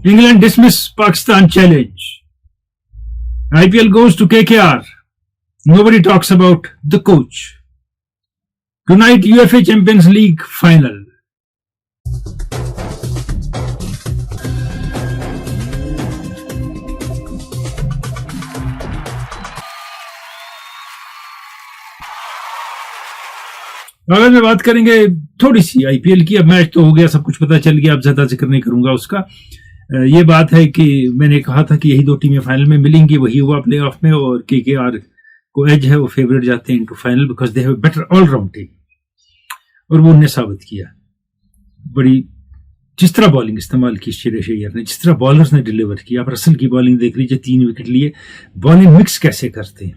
England dismiss Pakistan challenge. IPL goes to KKR. Nobody talks about the coach. Tonight UFA Champions League final. अगर मैं बात करेंगे थोड़ी सी IPL की, अब मैच तो हो गया, सब कुछ पता चल गया, अब ज्यादा जिक्र नहीं करूंगा उसका। ये बात है कि मैंने कहा था कि यही दो टीमें फाइनल में मिलेंगी, वही हुआ प्ले ऑफ में, और केकेआर को एज है, वो फेवरेट जाते हैं into final because they have a better all-round team, और वो उन्हें साबित किया। बड़ी जिस तरह बॉलिंग इस्तेमाल की श्रेयस अय्यर ने, जिस तरह बॉलर्स ने डिलीवर किया, आप रसल की बॉलिंग देख लीजिए, 3 विकेट लिए, बॉलिंग मिक्स कैसे करते हैं,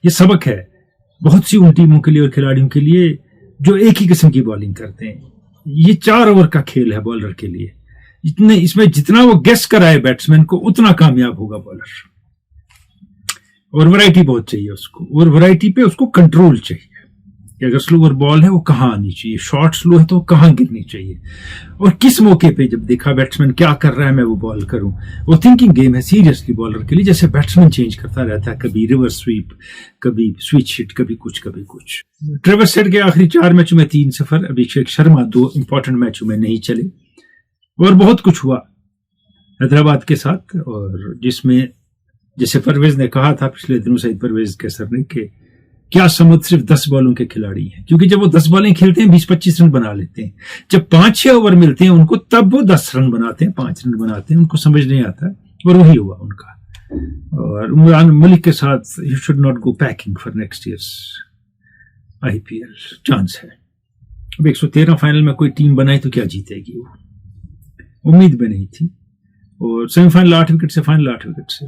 ये सबक है बहुत सी उन टीमों के लिए और खिलाड़ियों के लिए जो एक ही किस्म की बॉलिंग करते हैं। ये 4 ओवर का खेल है बॉलर के लिए, इसमें जितना वो गेस कराए बैट्समैन को उतना कामयाब होगा बॉलर, और वैरायटी बहुत चाहिए उसको, और वैरायटी पे उसको कंट्रोल चाहिए कि अगर स्लोअर बॉल है वो कहाँ आनी चाहिए, शॉर्ट स्लो है तो वो कहाँ गिरनी चाहिए, और किस मौके पे जब देखा बैट्समैन क्या कर रहा है मैं वो बॉल करूं। वो थिंकिंग गेम है सीरियसली बॉलर के लिए, जैसे बैट्समैन चेंज करता रहता है, कभी रिवर्स स्वीप, कभी स्विच हिट, कभी कुछ कभी कुछ। ट्रेविस हेड के आखिरी 4 मैचों में 3 सफर, अभिषेक शर्मा 2 इंपॉर्टेंट मैचों में नहीं चले, और बहुत कुछ हुआ हैदराबाद के साथ, और जिसमें जैसे परवेज ने कहा था पिछले दिनों, सईद परवेज के सर ने, कि क्या समझ सिर्फ 10 बॉलों के खिलाड़ी हैं, क्योंकि जब वो 10 बॉलें खेलते हैं 20-25 रन बना लेते हैं, जब 5-6 ओवर मिलते हैं उनको तब वो 10 रन बनाते हैं, 5 रन बनाते हैं, उनको समझ नहीं आता, और वही हुआ उनका। और उमरान मलिक के साथ you should not go packing for next years IPL, chance है। अब 113 फाइनल में कोई टीम बनाई तो क्या जीतेगी, वो उम्मीद में नहीं थी, और सेमीफाइनल 8 विकेट से, फाइनल 8 विकेट से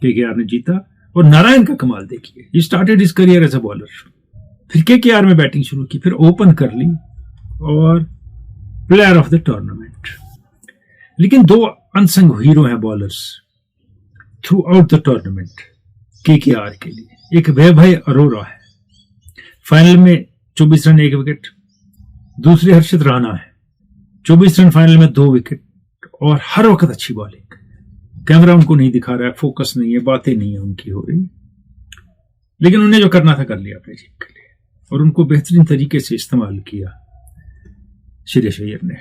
केकेआर ने जीता। और नारायण का कमाल देखिए, he started his career as a bowler, फिर केकेआर में बैटिंग शुरू की, फिर ओपन कर ली, और प्लेयर ऑफ द टूर्नामेंट। लेकिन 2 अनसंग हीरो हैं bowlers through out the tournament KKR के लिए। एक वैभव अरोरा है, फाइनल में 24 रन 1 विकेट, दूसरे हर्षित राणा है, 24 रन फाइनल में 2 विकेट, और हर वक्त अच्छी बॉलिंग। कैमरा उनको नहीं दिखा रहा है, फोकस नहीं है, बातें नहीं है उनकी हो रही, लेकिन उन्हें जो करना था कर लिया अपनी टीम के लिए, और उनको बेहतरीन तरीके से इस्तेमाल किया श्रेयस अय्यर ने।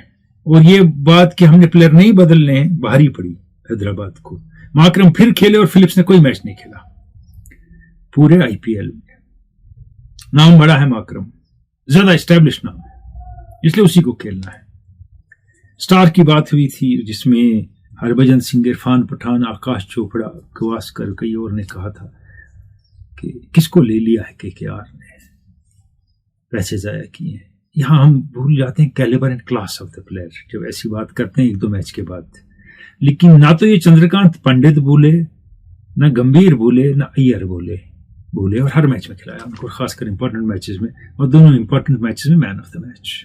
और ये बात कि हमने प्लेयर नहीं बदलने हैं भारी पड़ी हैदराबाद को। माकरम फिर खेले और फिलिप्स ने कोई मैच नहीं खेला पूरे आईपीएल में। नाम बड़ा है माकरम, ज्यादा एस्टेब्लिश नाम है, इसलिए उसी को खेलना है। स्टार की बात हुई थी जिसमें हरभजन सिंह, इरफान पठान, आकाश चोपड़ा, गवास्कर, कई और ने कहा था कि किसको ले लिया है केकेआर ने, पैसे जाया किए हैं। यहां हम भूल जाते हैं calibre and class of the player जब ऐसी बात करते हैं 1-2 मैच के बाद। लेकिन ना तो ये चंद्रकांत पंडित बोले, ना गंभीर बोले, ना अय्यर बोले, और हर मैच में खिलाया उनको, खासकर इंपॉर्टेंट मैचेस में, और दोनों इंपॉर्टेंट मैचेस में मैन ऑफ द मैच।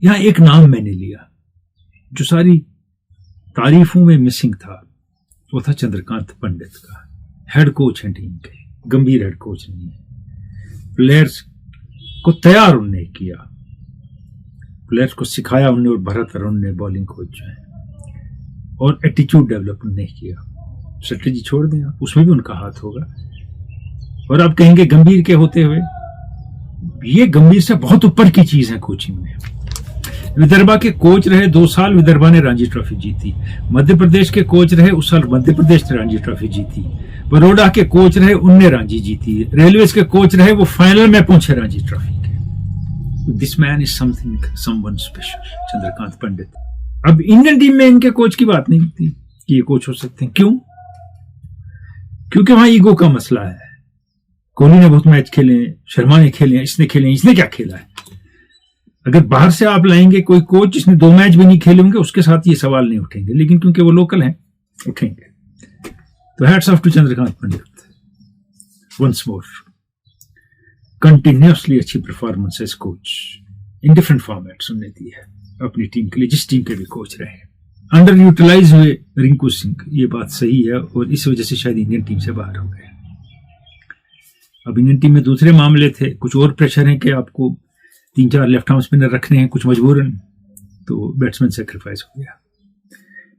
यहां एक नाम मैंने लिया जो सारी तारीफों में मिसिंग था, वो था चंद्रकांत पंडित का। हेड कोच है टीम के, गंभीर हेड कोच नहीं है। प्लेयर्स को तैयार उन्होंने किया, प्लेयर्स को सिखाया उन्होंने, और भरत अरुण ने बॉलिंग कोच जो है, और एटीट्यूड डेवलप उन्होंने किया। स्ट्रेटेजी छोड़ दें आप, उसमें भी उनका हाथ होगा। और आप कहेंगे गंभीर के होते हुए, ये गंभीर से बहुत ऊपर की चीज है कोचिंग में। विदर्भा के कोच रहे 2 साल, विदर्भा ने रणजी ट्रॉफी जीती। मध्य प्रदेश के कोच रहे, उस साल मध्य प्रदेश ने रणजी ट्रॉफी जीती। बड़ौदा के कोच रहे, उनने रणजी जीती। रेलवेज के कोच रहे, वो फाइनल में पहुंचे रणजी ट्रॉफी के। This man is something, someone special, Chandrakant Pandit. अब इंडियन टीम में इनके कोच की बात नहीं होती कि ये कोच हो सकते हैं। क्यों? क्योंकि वहां ईगो का मसला है। कोहली ने बहुत मैच खेले, शर्मा ने खेले, इसने खेले, इसने क्या खेला है। अगर बाहर से आप लाएंगे कोई कोच जिसने 2 मैच भी नहीं खेले होंगे, उसके साथ ये सवाल नहीं उठेंगे, लेकिन क्योंकि वो लोकल हैं उठेंगे। तो hats off to Chandrakant Pandit once more, continuously अच्छी performance as coach in different formats उन्होंने दी है अपनी टीम के लिए, जिस टीम के भी कोच रहे। अंडर यूटिलाइज हुए रिंकू सिंह, ये बात सही है, और इस वजह से शायद इंडियन टीम से बाहर हो गए। अब इंडियन टीम में दूसरे मामले थे, कुछ और प्रेशर है कि आपको 3-4 लेफ्ट आर्म स्पिनर रखने हैं, कुछ मजबूरन, तो बैट्समैन सेक्रीफाइस हो गया।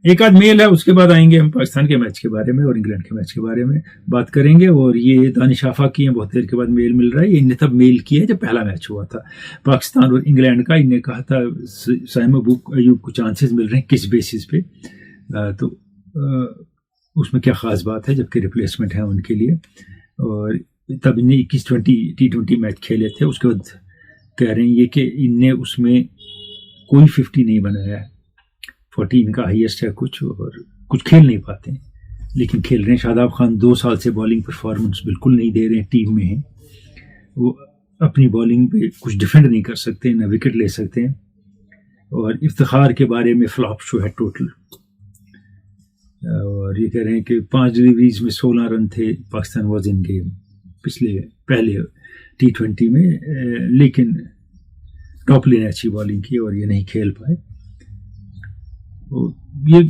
एक आध मेल है, उसके बाद आएंगे हम पाकिस्तान के मैच के बारे में और इंग्लैंड के मैच के बारे में बात करेंगे। और ये दानिश आफाकी हैं, बहुत देर के बाद मेल मिल रहा है। इन्हें तब मेल किया जब पहला मैच हुआ था पाकिस्तान और इंग्लैंड का। इन्हें कहा था साइम अयूब को चांसेस मिल रहे हैं, किस बेसिस पे? तो उसमें क्या ख़ास बात है जबकि रिप्लेसमेंट है उनके लिए। और तब इन्हें 21-20 T20 मैच खेले थे। उसके बाद कह रहे हैं ये कि इनने उसमें कोई 50 नहीं बनाया है, 40 इनका हाईएस्ट है कुछ, और कुछ खेल नहीं पाते लेकिन खेल रहे हैं। शादाब खान 2 साल से बॉलिंग परफॉर्मेंस बिल्कुल नहीं दे रहे हैं, टीम में हैं वो, अपनी बॉलिंग पे कुछ डिफेंड नहीं कर सकते, ना विकेट ले सकते हैं। और इफ्तिखार के बारे में फ्लॉप शो है टोटल। और ये कह रहे हैं कि 5 डिलीवरीज में 16 रन थे, पाकिस्तान वॉज इन गेम पहले T20 में, लेकिन टॉपली ने अच्छी बॉलिंग की और ये नहीं खेल पाए। ये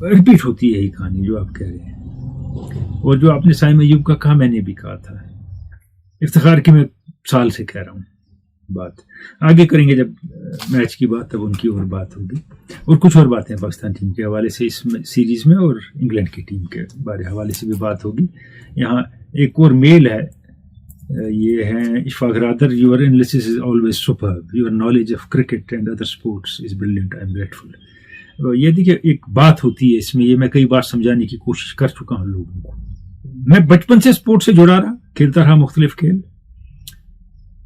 रिपीट होती है यही कहानी जो आप कह रहे हैं। और जो आपने साइम अयूब का कहा, मैंने भी कहा था, इफ्तिखार की मैं साल से कह रहा हूँ। बात आगे करेंगे जब मैच की बात, तब उनकी और बात होगी। और कुछ और बातें पाकिस्तान टीम के हवाले से इस सीरीज में और इंग्लैंड की टीम के बारे हवाले से भी बात होगी। यहाँ एक और मेल है, ये है Ishfaq rather, your analysis is always superb, your knowledge of cricket and other sports is brilliant, I am grateful. ये देखिए एक बात होती है इसमें, ये मैं कई बार समझाने की कोशिश कर चुका हूँ लोगों को। मैं बचपन से स्पोर्ट से जुड़ा रहा, खेलता रहा मुख्तलिफ खेल,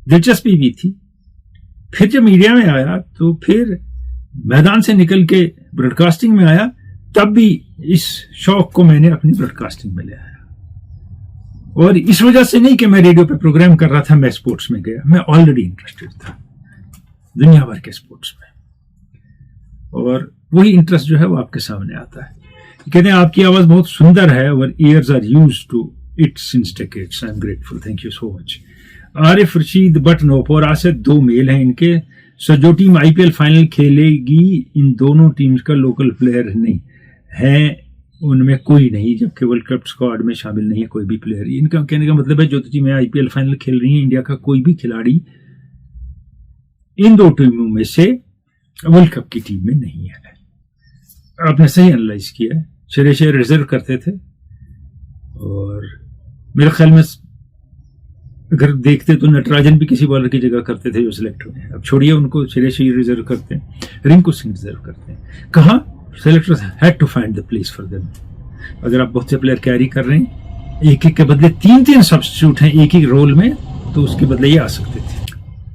दिलचस्पी भी थी। फिर जब मीडिया में आया तो फिर मैदान से निकल के ब्रॉडकास्टिंग में आया, तब भी इस शौक को मैंने अपनी ब्रॉडकास्टिंग में ले आया। और इस वजह से नहीं कि मैं रेडियो पे प्रोग्राम कर रहा था, मैं स्पोर्ट्स में गया, मैं ऑलरेडी इंटरेस्टेड था दुनिया भर के स्पोर्ट्स में। और वही इंटरेस्ट जो है वो आपके सामने आता है। कहते हैं आपकी आवाज बहुत सुंदर है और ears are used to it since decades, I am grateful, thank you so much. Arif Rashid but Nowpora से 2 मेल हैं इनके। सो जो टीम IPL फाइनल खेलेगी, इन दोनों टीम्स का लोकल प्लेयर नहीं है, उनमें कोई नहीं, जबकि वर्ल्ड कप स्क्वाड में शामिल नहीं है कोई भी प्लेयर। इनका कहने का मतलब है जो टीमें IPL फाइनल खेल रही हैं, इंडिया का कोई भी खिलाड़ी इन 2 टीमों में से वर्ल्ड कप की टीम में नहीं है। आपने सही एनालाइज किया है। शेर रिजर्व करते थे और मेरे ख्याल में अगर देखते तो नटराजन भी किसी बॉलर की जगह करते थे जो सिलेक्ट हुए। अब छोड़िए उनको, शेर रिजर्व करते हैं, रिंकू सिंह रिजर्व करते हैं। कहाँ selectors had to find the place for them. अगर आप बहुत से प्लेयर कैरी कर रहे हैं, एक के बदले 3 सब्स्टिट्यूट हैं एक ही रोल में, तो उसके बदले ये आ सकते थे।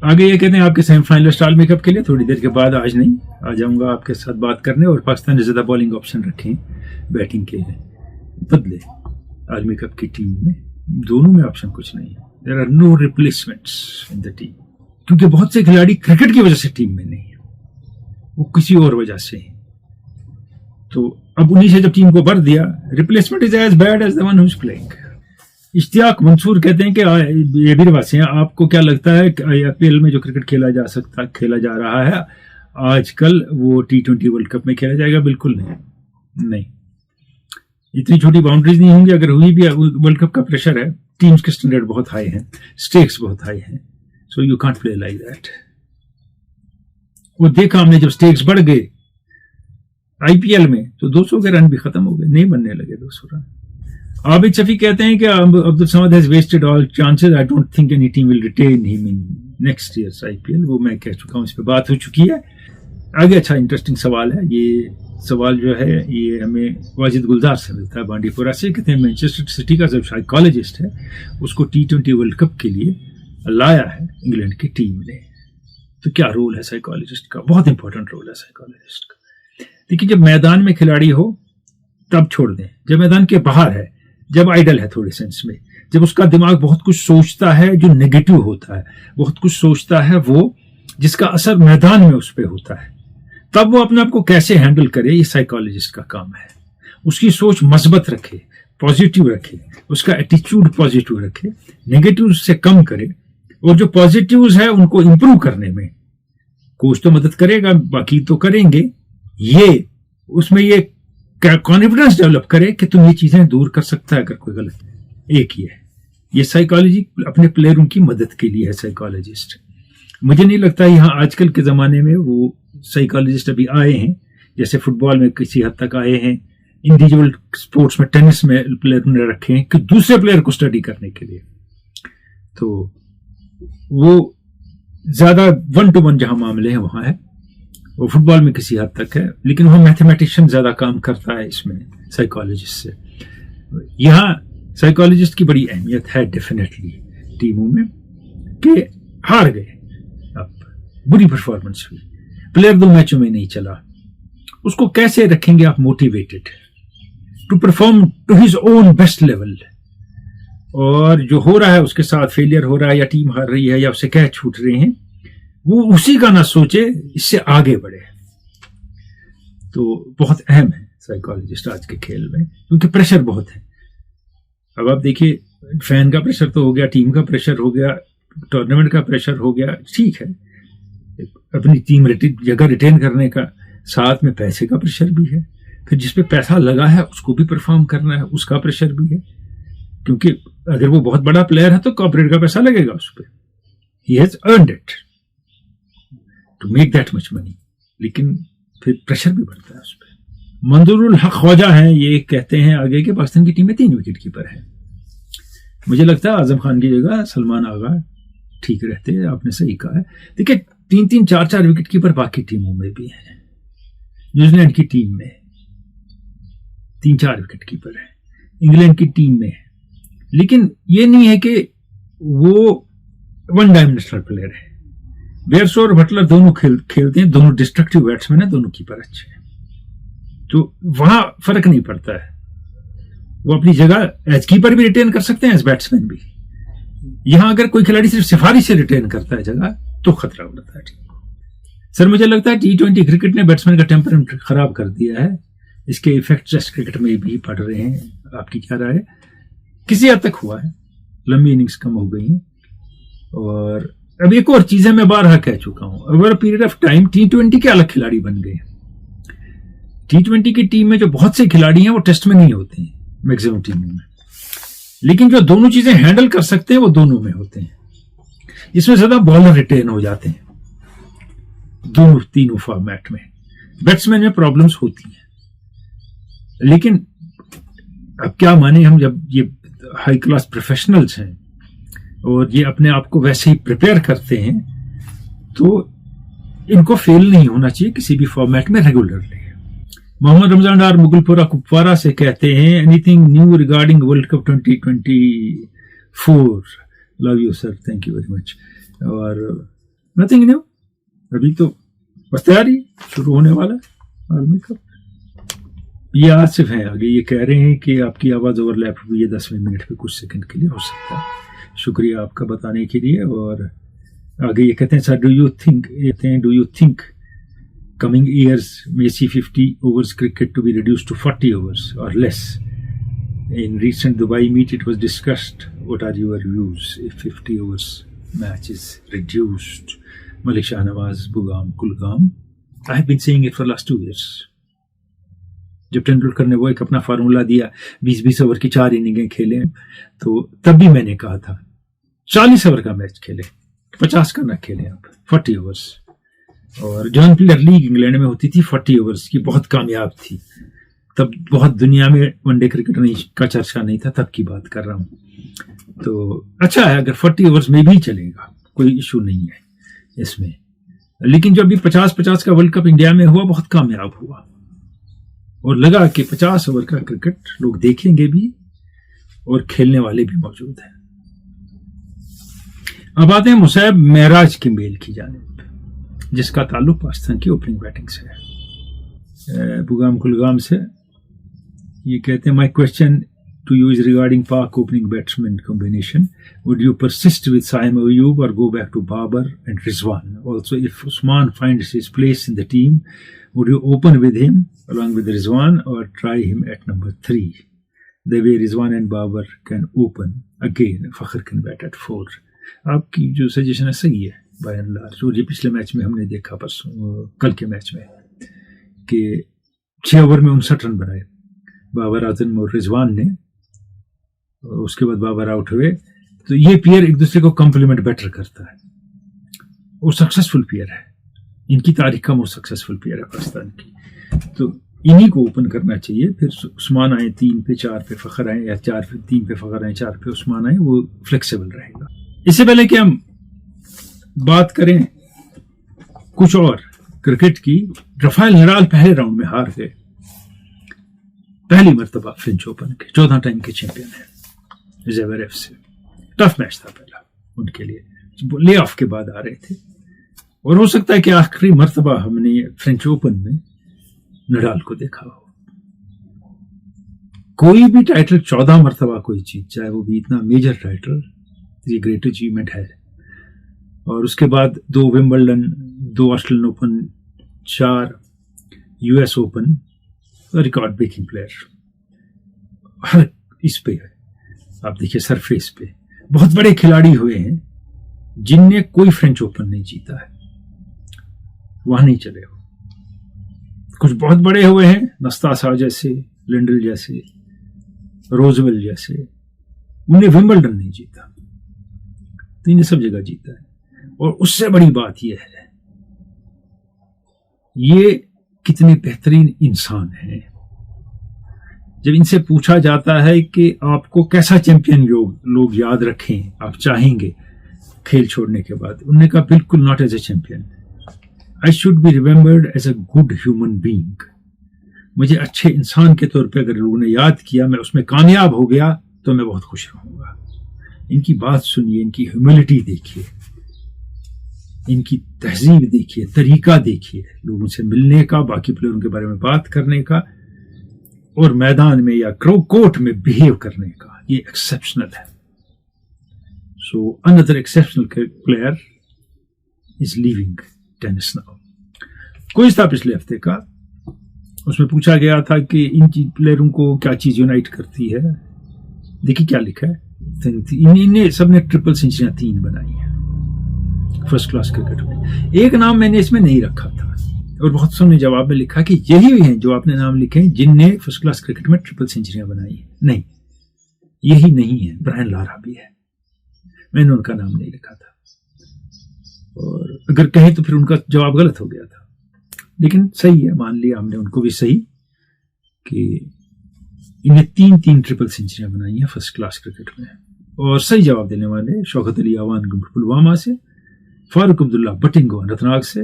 आगे ये कहते हैं आपके सेमीफाइनलिस्ट आलमी कप के लिए थोड़ी देर के बाद, आज नहीं, आ जाऊंगा आपके साथ बात करने। और पाकिस्तान ने ज्यादा बॉलिंग ऑप्शन रखे बैटिंग के बदले आलमी कप की टीम में, दोनों में ऑप्शन कुछ नहीं है। There are no replacements in the team, क्योंकि बहुत से खिलाड़ी क्रिकेट की वजह से टीम में नहीं है, वो किसी और वजह से है। तो अब उन्हीं से जब टीम को भर दिया, replacement is as bad as the one who is playing. Ishtiaq Mansoor कहते हैं कि ये भी वासी हैं, आपको क्या लगता है कि IPL में जो क्रिकेट खेला जा रहा है आजकल, वो T20 वर्ल्ड कप में खेला जाएगा? बिल्कुल नहीं। इतनी छोटी बाउंड्रीज नहीं होंगी, अगर हुई भी वर्ल्ड कप का प्रेशर है, टीम्स के स्टैंडर्ड बहुत हाई हैं, स्टेक्स बहुत हाई हैं, so you can't play like that. वो देखा हमने जब स्टेक्स बढ़ गए IPL में, तो 200 के रन भी खत्म हो गए, नहीं बनने लगे 200 रन। आबिद शफी कहते हैं कि Abdul Samad has wasted all chances, I don't think any team will retain him in next years IPL। वो मैं कह चुका हूं, इस पे बात हो चुकी है। आगे अच्छा इंटरेस्टिंग सवाल है। ये सवाल जो है ये हमें वाजिद गुलजार से मिलता है, बांडीपुरा से। कहते हैं मैनचेस्टर सिटी का जो साइकोलॉजिस्ट है, उसको T20 वर्ल्ड कप के लिए लाया है इंग्लैंड की टीम ने, तो क्या रोल है साइकोलॉजिस्ट का? बहुत इंपॉर्टेंट रोल है साइकोलॉजिस्ट का। देखिए, जब मैदान में खिलाड़ी हो तब छोड़ दें, जब मैदान के बाहर है, जब आइडल है थोड़े सेंस में, जब उसका दिमाग बहुत कुछ सोचता है जो नेगेटिव होता है, बहुत कुछ सोचता है वो जिसका असर मैदान में उस पर होता है, तब वो अपने आप को कैसे हैंडल करे, ये साइकोलॉजिस्ट का काम है। उसकी सोच मस्बत रखे, पॉजिटिव रखे, उसका एटीट्यूड पॉजिटिव रखे, नेगेटिव से कम करे, और जो पॉजिटिव्स है उनको इंप्रूव करने में कोच तो मदद करेगा, बाकी तो करेंगे, ये उसमें ये कॉन्फिडेंस डेवलप करे कि तुम ये चीजें दूर कर सकता है अगर कोई गलत। एक ये साइकोलॉजी अपने प्लेयरों की मदद के लिए है साइकोलॉजिस्ट। मुझे नहीं लगता यहाँ आजकल के जमाने में वो साइकोलॉजिस्ट अभी आए हैं जैसे फुटबॉल में किसी हद तक आए हैं, इंडिविजुअल स्पोर्ट्स में टेनिस में प्लेयर ने रखे हैं कि दूसरे प्लेयर को स्टडी करने के लिए। तो वो ज्यादा 1-to-1 जहां मामले हैं वहां है, वो फुटबॉल में किसी हद तक है, लेकिन वहां मैथमेटिशियन ज्यादा काम करता है इसमें साइकोलॉजिस्ट से। यहां साइकोलॉजिस्ट की बड़ी अहमियत है डेफिनेटली टीमों में, कि हार गए, अब बुरी परफॉर्मेंस हुई, प्लेयर 2 मैचों में नहीं चला, उसको कैसे रखेंगे आप motivated to perform to his own best level. और जो हो रहा है उसके साथ, फेलियर हो रहा है या टीम हार रही है या उसे कैच छूट रहे हैं, वो उसी का ना सोचे, इससे आगे बढ़े। तो बहुत अहम है साइकोलॉजिस्ट आज के खेल में, क्योंकि प्रेशर बहुत है। अब आप देखिए, फैन का प्रेशर तो हो गया, टीम का प्रेशर हो गया, टूर्नामेंट का प्रेशर हो गया, ठीक है, अपनी टीम जगह रिटेन करने का, साथ में पैसे का प्रेशर भी है, फिर जिसपे पैसा लगा है उसको भी परफॉर्म करना है, उसका प्रेशर भी है, क्योंकि अगर वो बहुत बड़ा प्लेयर है तो कॉर्पोरेट का पैसा लगेगा उस पर, he has earned it to make that much money, लेकिन फिर प्रेशर भी बढ़ता है उस पर। मंजूरुल हक ख्वाजा हैं, ये कहते हैं आगे के पाकिस्तान की टीम में 3 विकेट कीपर है। मुझे लगता है आजम खान की जगह सलमान आगा ठीक रहते हैं, आपने सही कहा है। देखिए 3-3, 4-4 विकेट कीपर बाकी टीमों में भी हैं। न्यूजीलैंड की टीम में 3-4 विकेट कीपर है, इंग्लैंड की टीम में, लेकिन ये नहीं है कि वो 1 डायमेंशनल प्लेयर है। बेयर्स और बटलर दोनों खेलते हैं, दोनों डिस्ट्रक्टिव बैट्समैन है, दोनों कीपर अच्छे हैं, तो वहां फर्क नहीं पड़ता है। वो अपनी जगह एज कीपर भी रिटेन कर सकते हैं, एज बैट्समैन भी। यहां अगर कोई खिलाड़ी सिर्फ सिफारिश से रिटेन करता है जगह, तो खतरा होता है टीम को। सर मुझे लगता है T20 क्रिकेट ने बैट्समैन का टेम्परमेंट खराब कर दिया है, इसके इफेक्ट टेस्ट क्रिकेट में भी पड़ रहे हैं। आपकी क्या राय है? किसी हद तक हुआ है, लंबी इनिंग्स कम हो गई हैं। और अब एक और चीज है, मैं बारहा कह चुका हूं, over a period of time T20 के अलग खिलाड़ी बन गए। T20 की टीम में जो बहुत से खिलाड़ी हैं वो टेस्ट में नहीं होते हैं मैक्सिमम टीमों में, लेकिन जो दोनों चीजें हैंडल कर सकते हैं वो दोनों में होते हैं। इसमें ज्यादा बॉलर रिटेन हो जाते हैं दोनों तीनों फॉर्मेट में। बैट्समैन में प्रॉब्लम्स होती हैं, लेकिन अब क्या माने हम, जब ये हाई क्लास प्रोफेशनल्स हैं और ये अपने आप को वैसे ही प्रिपेयर करते हैं, तो इनको फेल नहीं होना चाहिए किसी भी फॉर्मेट में रेगुलरली। मोहम्मद रमजान डार मुगलपुरा कुपवारा से कहते हैं, anything new regarding world cup 2024? Love you sir, thank you very much. और नथिंग न्यू, अभी तो बस तैयारी शुरू होने वाला है आर्मी कप। ये आसिफ हैं आगे, ये कह रहे हैं कि आपकी आवाज ओवरलैप हुई है 10वें मिनट पे कुछ सेकंड के लिए, हो सकता है। शुक्रिया आपका बताने के लिए। और आगे ये कहते हैं, sir do you think coming years may see 50 overs cricket to be reduced to 40 overs or less? In recent Dubai meet it was discussed. What are your views if 50 overs match is reduced? Malik Shahnawaz, Bugam, Kulgam. I have been saying it for the last 2 years. जब तेंदुलकर ने वो एक अपना formula दिया 20-20 over की 4 इनिंगें खेलें, तो तब भी मैंने कहा था 40 ओवर का मैच खेलें, 50 का ना खेलें, आप 40 ओवर्स। और जॉन प्लेयर लीग इंग्लैंड में होती थी 40 ओवर्स की, बहुत कामयाब थी। तब बहुत दुनिया में वनडे क्रिकेट का चर्चा नहीं था, तब की बात कर रहा हूं। तो अच्छा है अगर 40 ओवर्स में भी चलेगा, कोई इशू नहीं है इसमें। लेकिन जो अभी 50-50 का वर्ल्ड कप इंडिया में हुआ, बहुत कामयाब हुआ और लगा कि 50 ओवर का क्रिकेट लोग देखेंगे भी और खेलने वाले भी मौजूद हैं। अब आते हैं मुसैब महराज की मेल की जानिब, जिसका ताल्लुक पाकिस्तान की ओपनिंग बैटिंग से है। बुगाम कुलगाम से ये कहते हैं, my question to you is regarding Pak opening batsman combination. Would you persist with Saim Ayub और go back to Babar and Rizwan? Also if Usman finds his place in the team, would you open with him along with Rizwan or try him at number 3? The way Rizwan and Babar can open again, Fakhr can bat at 4. आपकी जो suggestion है सही है bye and large. और ये पिछले match में हमने देखा, परसों कल के मैच में, कि 6 ओवर में 59 रन बनाए बाबर आजम और रिजवान ने, उसके बाद बाबर आउट हुए। तो ये पेयर एक दूसरे को कॉम्प्लीमेंट बेटर करता है, वो सक्सेसफुल पेयर है, इनकी तारीख का मोस्ट सक्सेसफुल पेयर है पाकिस्तान की। तो इन्हीं को ओपन करना चाहिए। फिर उस्मान आए 3 पे 4 पे फ़खर आए, या 4 पे 3 पे फ़खर आए 4 पे उस्मान आए, वो फ्लेक्सिबल रहेगा। इससे पहले कि हम बात करें कुछ और क्रिकेट की, राफेल नडाल पहले राउंड में हार गए, पहली मर्तबा फ्रेंच ओपन के 14 टाइम के चैंपियन है ज़वेरेव से। टफ मैच था पहला उनके लिए, ले ऑफ के बाद आ रहे थे, और हो सकता है कि आखिरी मर्तबा हमने फ्रेंच ओपन में नडाल को देखा हो। कोई भी टाइटल 14 मर्तबा कोई जीत जाए, वो भी इतना मेजर टाइटल, ये ग्रेट अचीवमेंट है। और उसके बाद 2 Wimbledon, 2 Australian Open, 4 US Open, record breaking player हर इस पे है। आप देखिए सरफेस पे बहुत बड़े खिलाड़ी हुए हैं जिनने कोई फ्रेंच ओपन नहीं जीता है, वहां नहीं चले हो। कुछ बहुत बड़े हुए हैं, नस्तासा जैसे, लिंडल जैसे, रोजवेल जैसे, उन्हें विंबलडन नहीं जीता, तो इन्हें सब जगह जीता है। और उससे बड़ी बात यह है, ये कितने बेहतरीन इंसान हैं। जब इनसे पूछा जाता है कि आपको कैसा चैंपियन लोग याद रखें, आप चाहेंगे खेल छोड़ने के बाद, उन्होंने कहा बिल्कुल not as a champion, I should be remembered as a good human being. मुझे अच्छे इंसान के तौर पे अगर लोगों ने याद किया, मैं उसमें कामयाब हो गया, तो मैं बहुत खुश रहूंगा। इनकी बात सुनिए, इनकी ह्यूमिलिटी देखिए, इनकी तहजीब देखिए, तरीका देखिए लोगों से मिलने का, बाकी प्लेयरों के बारे में बात करने का, और मैदान में या कोर्ट में बिहेव करने का, ये एक्सेप्शनल है। So another exceptional player is leaving tennis now. Quiz था पिछले हफ्ते का, उसमें पूछा गया था कि इन प्लेयरों को क्या चीज यूनाइट करती है। देखिए क्या लिखा है, इन्हें सबने ट्रिपल सेंचुरियां 3 बनाई है फर्स्ट क्लास क्रिकेट में। एक नाम मैंने इसमें नहीं रखा था, और बहुत सबने जवाब में लिखा कि यही हैं जो आपने नाम लिखे हैं जिनने फर्स्ट क्लास क्रिकेट में ट्रिपल सेंचुरियां बनाई है। नहीं, यही नहीं है, ब्रायन लारा भी है, मैंने उनका नाम नहीं लिखा था, और अगर कहें तो फिर उनका जवाब गलत हो गया था। लेकिन सही है, मान लिया हमने उनको भी सही, कि इन्हें 3 ट्रिपल सेंचुरियां बनाई हैं फर्स्ट क्लास क्रिकेट में। और सही जवाब देने वाले शौकत अली आवान पुलवामा से, फारूक अब्दुल्ला बटिंगो अनंतनाग से,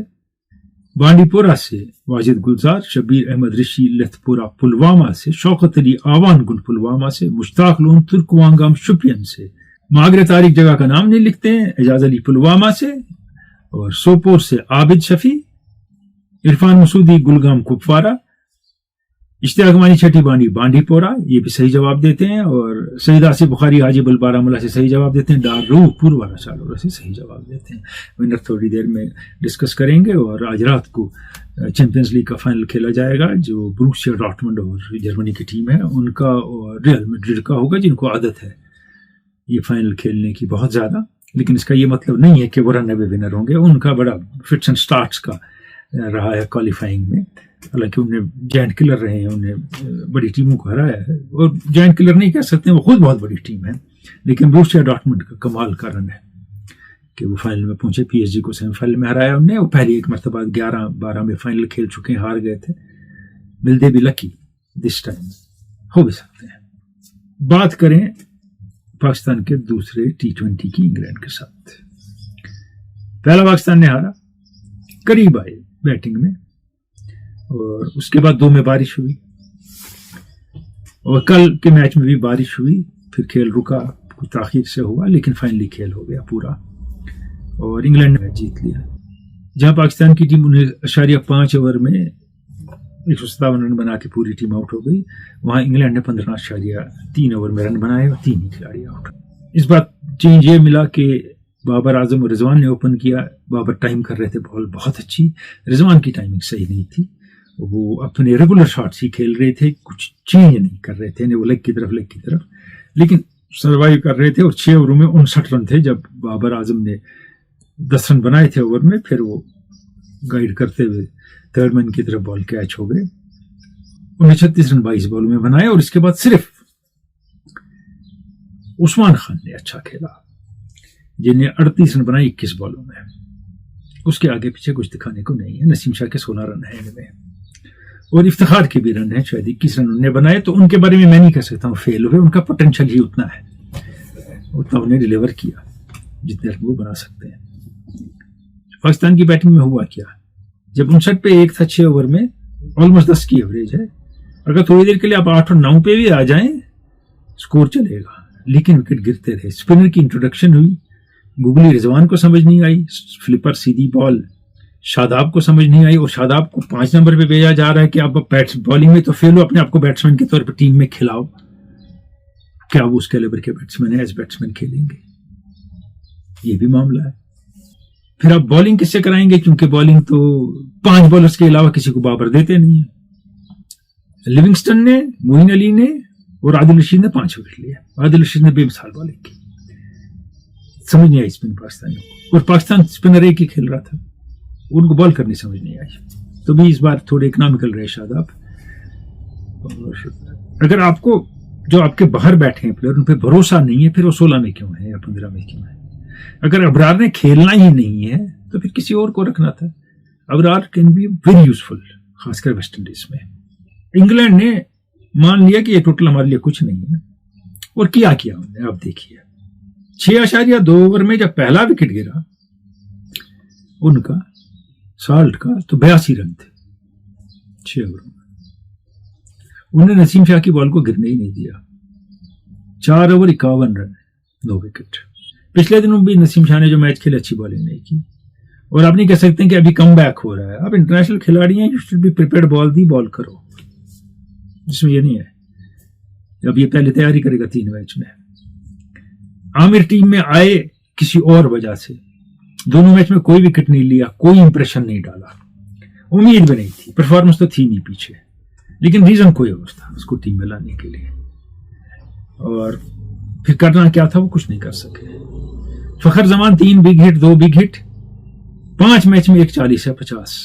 बांडीपोरा से वाजिद गुलजार, शबीर अहमद ऋषि लथपुरा पुलवामा से, शौकत अली आवान गुल पुलवामा से, मुश्ताक लोन तुर्कवांगाम शुपियन से, मागरे तारिक जगह का नाम नहीं लिखते हैं, एजाज अली पुलवामा से, और सोपोर से आबिद शफी, इरफान मसूदी गुलगाम कुपवारा, इश्तियाक मानी छठी बानी बांडीपोरा, ये भी सही जवाब देते हैं, और सईद आसिफ बुखारी हाजीबुल बारामुला से सही जवाब देते हैं, दारूपुर वाला चालोरा से सही जवाब देते हैं। विनर थोड़ी देर में डिस्कस करेंगे। और आज रात को चैंपियंस लीग का फाइनल खेला जाएगा, जो ब्रूसिया डॉर्टमुंड और जर्मनी की टीम है उनका, और रियल मैड्रिड का होगा, जिनको आदत है ये फाइनल खेलने की बहुत ज्यादा। लेकिन इसका ये मतलब नहीं है कि वो रन अवे विनर होंगे, उनका बड़ा फिट्स एंड स्टार्ट्स का रहा है क्वालिफाइंग में। हालांकि उन्हें जायंट किलर रहे हैं, उन्हें बड़ी टीमों को हराया है, और जायंट किलर नहीं कह सकते, वो खुद बहुत बड़ी टीम है। लेकिन ब्रूसिया डॉर्टमुंड का कमाल का रन है कि वो फाइनल में पहुंचे, पीएसजी को सेमीफाइनल में हराया उन्हें। वो पहली एक मरतबा 11-12 में फाइनल खेल चुके हैं, हार गए थे। Will they be lucky this time, हो भी सकते हैं। बात करें पाकिस्तान के दूसरे T20 की इंग्लैंड के साथ। पहला पाकिस्तान ने हारा, करीब आए बैटिंग में, और उसके बाद 2 में बारिश हुई, और कल के मैच में भी बारिश हुई, फिर खेल रुका, कुछ ताखीर से हुआ, लेकिन फाइनली खेल हो गया पूरा, और इंग्लैंड ने मैच जीत लिया। जहां पाकिस्तान की टीम 19.5 ओवर में 157 रन बना के पूरी टीम आउट हो गई, वहां इंग्लैंड ने 15.3 ओवर में रन बनाए और 3 ही खिलाड़ी आउट। इस बार चेंज ये मिला कि बाबर आजम और रिजवान ने ओपन किया। बाबर टाइम कर रहे थे बॉल बहुत अच्छी, रिजवान की टाइमिंग सही नहीं थी, वो अपने रेगुलर शॉट्स ही खेल रहे थे, कुछ चेंज नहीं कर रहे थे, वो लेग की तरफ, लेकिन सर्वाइव कर रहे थे। और 6 ओवरों में 59 रन थे जब बाबर आजम ने 10 रन बनाए थे ओवर में, फिर वो गाइड करते हुए थर्ड मैन की तरफ बॉल कैच हो गए। उन्हें 36 रन 22 बॉलों में बनाए, और इसके बाद सिर्फ उस्मान खान ने अच्छा खेला, जिन्हें 38 रन बनाए 21 बॉलों में। उसके आगे पीछे कुछ दिखाने को नहीं है। नसीम शाह के 16 रन है इनमें। और इफ्तिखार के भी रन है, शायद 21 रन उन्होंने बनाए, तो उनके बारे में मैं नहीं कह सकता हूँ फेल हुए, उनका पोटेंशियल ही उतना है, उतना उन्हें डिलीवर किया जितने रन वो बना सकते हैं। पाकिस्तान की बैटिंग में हुआ क्या, जब 59 पे 1 था 6 ओवर में, ऑलमोस्ट 10 की एवरेज है, अगर थोड़ी देर के लिए आप 8 और 9 पे भी आ जाएं स्कोर चलेगा, लेकिन विकेट गिरते रहे। स्पिनर की इंट्रोडक्शन हुई, गुगली रिजवान को समझ नहीं आई, फ्लिपर सीधी बॉल शादाब को समझ नहीं आई, और शादाब को 5 नंबर पे भेजा जा रहा है कि आप बॉलिंग में तो फेल हो, अपने आपको बैट्समैन के तौर पर टीम में खिलाओ। क्या वो उस कैलिबर के बैट्समैन है, एज बैट्समैन खेलेंगे, ये भी मामला है। फिर आप बॉलिंग किससे कराएंगे, क्योंकि बॉलिंग तो 5 बॉलर्स के अलावा किसी को बाबर देते नहीं है। लिविंगस्टन ने, मोइन अली ने और आदिल रशीद ने 5 विकेट लिए। आदिल रशीद ने बेमिसाल बॉलिंग की, समझ नहीं आई स्पिन पाकिस्तान को, और पाकिस्तान स्पिनर एक ही खेल रहा था, उनको बॉल करनी समझ नहीं आई। तो भी इस बार थोड़े इकोनॉमिकल रहे शादाब। अगर आपको जो आपके बाहर बैठे हैं प्लेयर उन पर भरोसा नहीं है, फिर वो 16 में क्यों है या 15 में क्यों है? अगर अबरार ने खेलना ही नहीं है तो फिर किसी और को रखना था। Abrar can be very useful, खासकर वेस्ट इंडीज में। इंग्लैंड ने मान लिया कि ये टोटल हमारे लिए कुछ नहीं है, और किया उन्होंने। आप देखिए 6.2 ओवर में जब पहला विकेट गिरा उनका साल्ट का, तो 82 रन थे 6 ओवर में। उन्होंने नसीम शाह की बॉल को गिरने ही नहीं दिया। 4 ओवर 51 रन, 2 विकेट। पिछले दिनों भी नसीम शाह ने जो मैच खेले अच्छी बॉलिंग नहीं की, और आप नहीं कह सकते कि अभी कम बैक हो रहा है। आप इंटरनेशनल खिलाड़ी हैं, you should be prepared, ball the ball करो, जिसमें ये नहीं है अब ये पहले तैयारी करेगा 3 मैच में। आमिर टीम में आए किसी और वजह से, दोनों मैच में कोई विकेट नहीं लिया, कोई इंप्रेशन नहीं डाला, उम्मीद भी नहीं थी, परफॉर्मेंस तो थी नहीं पीछे, लेकिन रीजन कोई और था उसको टीम में लाने के लिए। और फिर करना क्या था वो कुछ नहीं कर सके। Fakhar Zaman 3 big hit 2 big hit, 5 match में 140 है 50।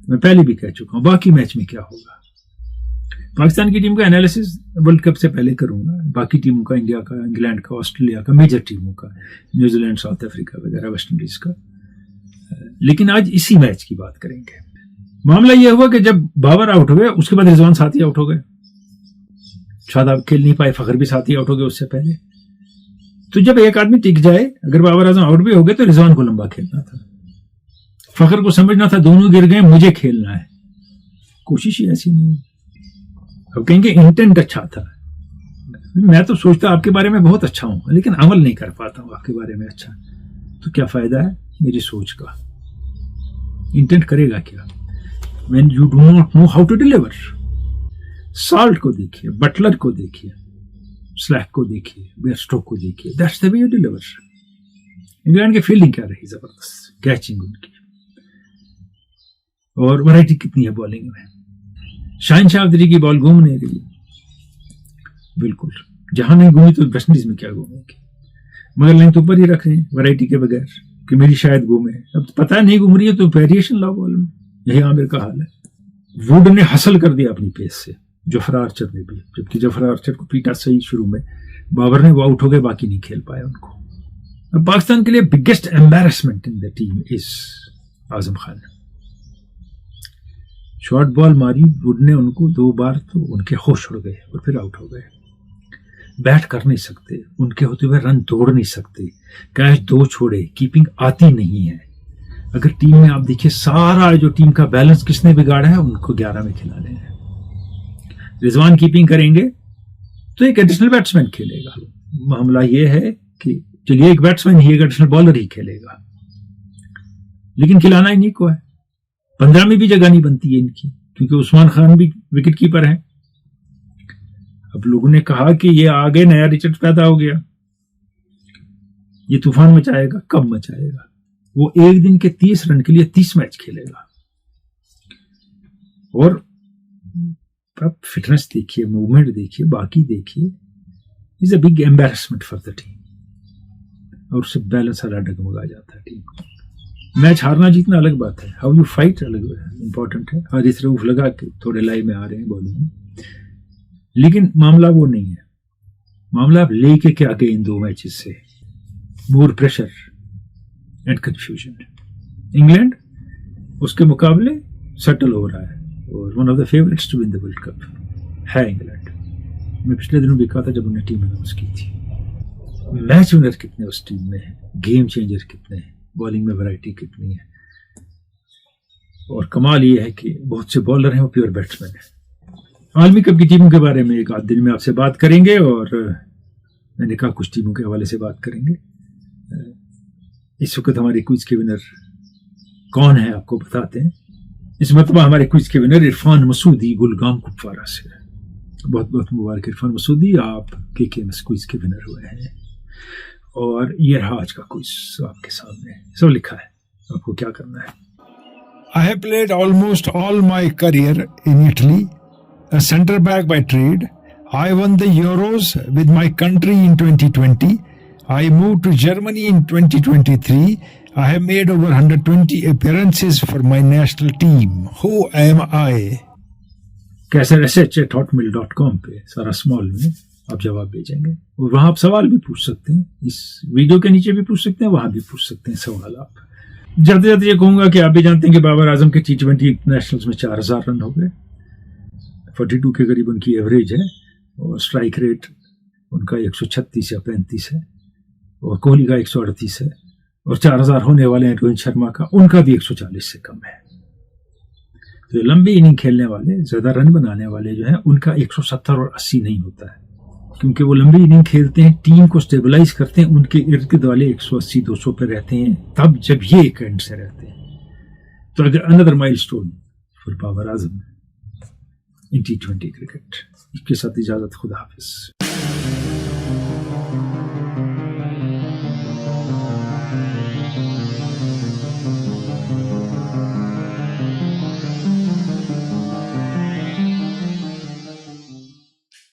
मैं पहले भी कह चुका हूं, बाकी मैच में क्या होगा। पाकिस्तान की टीम का एनालिसिस वर्ल्ड कप से पहले करूंगा, बाकी टीमों का, इंडिया का, इंग्लैंड का, ऑस्ट्रेलिया का, मेजर टीमों का, न्यूजीलैंड, साउथ अफ्रीका वगैरह, वेस्ट इंडीज का। लेकिन आज इसी मैच की बात करेंगे। मामला यह हुआ कि जब बाबर आउट हुए उसके बाद रिजवान साथी आउट हो गए, शादाब खेल नहीं पाए, फखर भी साथी आउट हो गए उससे पहले। तो जब एक आदमी टिक जाए, अगर बाबर आजम आउट भी हो गए तो रिजवान को लंबा खेलना था, फखर को समझना था दोनों गिर गए, मुझे खेलना है। कोशिश ही ऐसी नहीं। अब कहेंगे इंटेंट अच्छा था, मैं तो सोचता आपके बारे में बहुत अच्छा हूं, लेकिन अमल नहीं कर पाता हूं आपके बारे में अच्छा, तो क्या फायदा है मेरी सोच का? इंटेंट करेगा क्या when you do not know how to deliver? Salt को देखिए, बटलर को देखिए, स्लैक को देखिए, बेयरस्टो को देखिए, that's the way you deliver. England की फील्डिंग क्या रही, जबरदस्त कैचिंग उनकी, और वैरायटी कितनी है बॉलिंग में। शाहीन शाह अफरीदी की बॉल घूम नहीं रही, बिल्कुल, जहां नहीं घूमी तो वेस्ट इंडीज में क्या घूमेगी, मगर लेंथ ऊपर ही रख रहे हैं वैरायटी के बगैर कि मेरी शायद घूमे। अब पता नहीं घूम रही है तो वेरिएशन लाओ बॉल में, यही आमिर का हाल है। वुड ने हसल कर दिया अपनी पेस से, जफर आर्चर ने भी, जबकि जफर आर्चर को पीटा सही शुरू में, बाबर ने वो आउट हो गए, बाकी नहीं खेल पाया उनको। अब पाकिस्तान के लिए biggest embarrassment in the team is Azam Khan. Short ball मारी वुड ने उनको 2 बार, तो उनके होश उड़ गए और फिर आउट हो गए। बैट कर नहीं सकते, उनके होते हुए रन दौड़ नहीं सकते, कैच 2 छोड़े, कीपिंग आती नहीं है। अगर टीम में आप देखिए सारा जो टीम का बैलेंस किसने बिगाड़ा है, उनको 11 में खिलाने हैं। रिजवान कीपिंग करेंगे तो एक एडिशनल बैट्समैन खेलेगा। मामला यह है कि चलिए एक बैट्समैन ही, एक एडिशनल बॉलर ही खेलेगा, लेकिन खिलाना इन्हीं को है। 15 में भी जगह नहीं बनती है इनकी, क्योंकि उस्मान खान भी विकेट कीपर है। अब लोगों ने कहा कि ये आगे नया रिचर्ड पैदा हो गया, ये तूफान मचाएगा। कब मचाएगा? वो एक दिन के 30 रन के लिए 30 मैच खेलेगा। और आप फिटनेस देखिए, मूवमेंट देखिए, बाकी देखिए, is a big embarrassment for the team. और उससे बैलेंस सारा डगमगा जाता है टीम। मैच हारना जीतना अलग बात है, हाउ यू फाइट अलग इंपॉर्टेंट है। हारिस रऊफ लगा के थोड़े लाइव में आ रहे हैं बॉलिंग में, लेकिन मामला वो नहीं है। मामला आप लेके क्या गए इन 2 मैचेस से, more pressure and confusion. England उसके मुकाबले सेटल हो रहा है, और one of the favourites to win the World Cup है इंग्लैंड। मैं पिछले दिनों भी कहा था जब उन्हें टीम अनाउंस की थी। मैच विनर कितने उस टीम में हैं, गेम चेंजर कितने हैं, बॉलिंग में वैरायटी कितनी है, और कमाल ये है कि बहुत से बॉलर हैं वो प्योर बैट्समैन हैं। आलमी कप की टीमों के बारे में एक आध दिन में आपसे बात करेंगे, और मैंने कहा कुछ टीमों के हवाले से बात करेंगे। इस वक्त हमारे क्विज के विनर कौन है आपको बताते हैं। इस मरतबा हमारे क्विज के विनर इरफान मसूदी गुलगाम कुपवारा से। बहुत बहुत मुबारक इरफान मसूदी, आप KKMS क्विज के विनर हुए हैं। और ये रहा आज का क्विज आपके सामने, सब लिखा है, आपको क्या करना है। I have played almost all my career in Italy, a centre back by trade. I won the Euros with my country in 2020. I moved to Germany in 2023. I have made over 120 appearances for my national team. Who am I? kaisar@hotmail.com पे सारा small में आप जवाब भेजेंगे, और वहां आप सवाल भी पूछ सकते हैं। इस वीडियो के नीचे भी पूछ सकते हैं, वहां भी पूछ सकते हैं सवाल आप। जाते जाते ये कहूंगा कि आप भी जानते हैं कि बाबर आजम के T20 इंटरनेशनल्स में 4000 रन हो गए, 42 के करीब उनकी एवरेज है, और स्ट्राइक रेट उनका 136 या 35 है, और कोहली का 138 है, और 4000 होने वाले हैं रोहित शर्मा का, उनका भी 140 से कम है। तो लंबी इनिंग खेलने वाले, ज्यादा रन बनाने वाले जो हैं, उनका 170 और 80 नहीं होता है, क्योंकि वो लंबी इनिंग खेलते हैं, टीम को स्टेबलाइज करते हैं, उनके इर्द गिर्द वाले 180-200 पे रहते हैं, तब जब ये एक एंड से रहते हैं। तो another milestone for Babar Azam in T20 cricket. इसके साथ इजाजत, खुदा हाफिज।